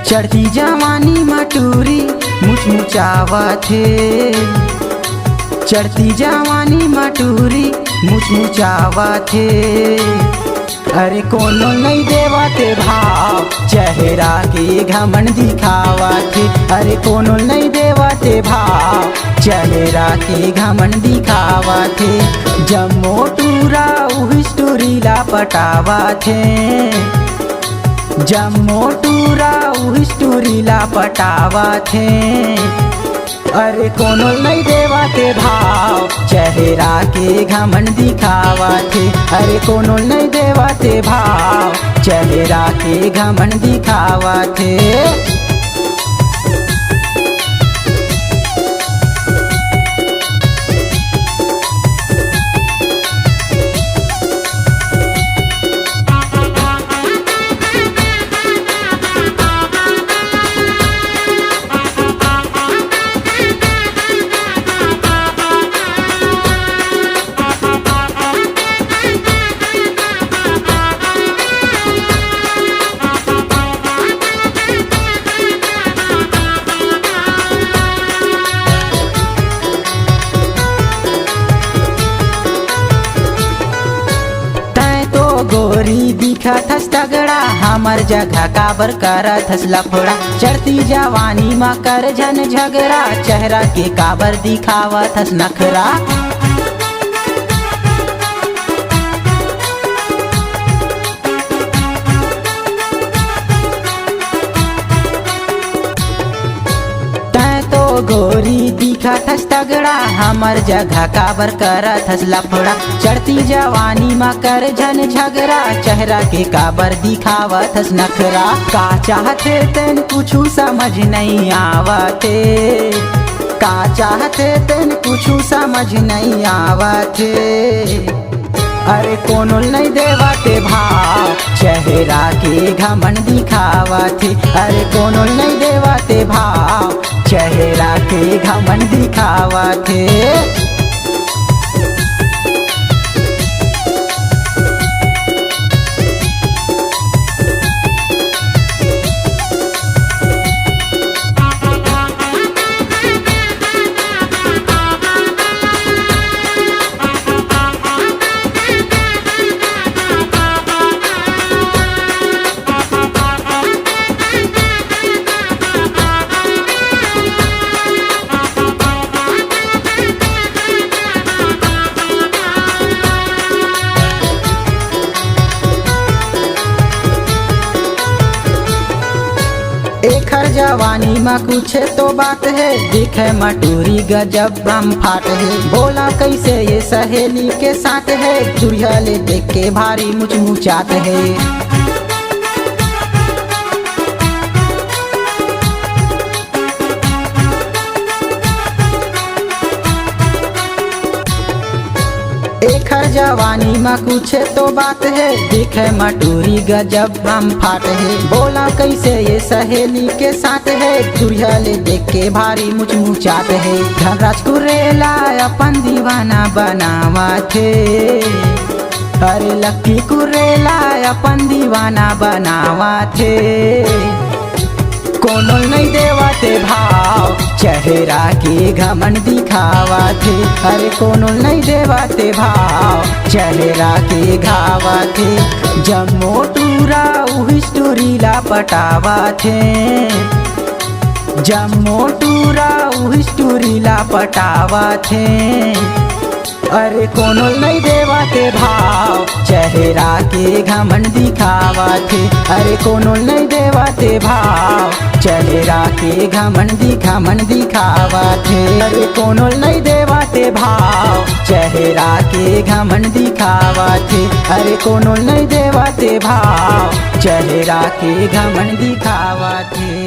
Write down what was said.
चढ़ती जवानी मटूरी मुचमुचावत हे। चढ़ती जवानी मटूरी मुचमुचावत हे। अरे कोनो नहीं देवते भाव चेहरा के घमंड दिखावत हे। अरे कोनो नहीं देवते भाव चेहरा के घमंड दिखावत हे। जम्मो टूरा उही स्टोरी ला पटावत हे। जम्मो टूरा उही स्टोरी ला पटावत हे। अरे कोनो नहीं देवते भाव चेहरा के घमंड दिखावत हे। अरे कोनो नहीं देवते भाव चेहरा के घमंड दिखावत हे। गोरी दिखत हस तगड़ा हमर जगह काबर करत हस लफड़ा। चढ़ती जवानी मा कर झन झगड़ा चेहरा के काबर दिखावत हस नखरा। गोरी दिखत हस तगड़ा हमर जगह काबर करत हस लफड़ा। चढ़ती जवानी मा कर झन झगड़ा चेहरा के काबर दिखावत हस नखरा। का चाहते तेन कुछू समझ नहीं आवते। का चाहते तेन कुछू समझ नहीं आवते। अरे कोनो नहीं देवते भाव चेहरा के घमंड दिखावत हे। अरे कोनो नहीं देवते भाव चेहरा के घमंड दिखावत हे। एकर जवानी में कुछ तो बात है दिखे मटूरी गजब बम फाट है। बोला कैसे ये सहेली के साथ है चुड़िया ले देख के भारी मुचमुचात है। एकर जवानी में कुछ तो बात है दिखे मटूरी गजब बम फाट है। बोला कैसे ये सहेली के साथ है चुड़िया ले देख के भारी मुचमुचात है। धनराज कुरेला अपन दीवाना बनावत हे। अरे लक्की कुरेला अपन दीवाना बनावत हे। कोनो नहीं देवते भाव चेहरा के घमंड दिखावत हे। अरे कोनो नहीं देवते भाव चेहरा के घावत हे। जम्मो टूरा उही स्टोरी ला पटावत हे। जम्मो टूरा उही स्टोरी ला पटावत हे। अरे कोनो नहीं देवते भाव चेहरा के घमंड दिखावत हे। अरे कोनो नहीं देवते भाव चेहरा के घमंड दिखावत हे। अरे कोनो नहीं देवते भाव चेहरा के घमंड दिखावत हे। अरे कोनो नहीं देवते भाव चेहरा के घमंड दिखावत हे।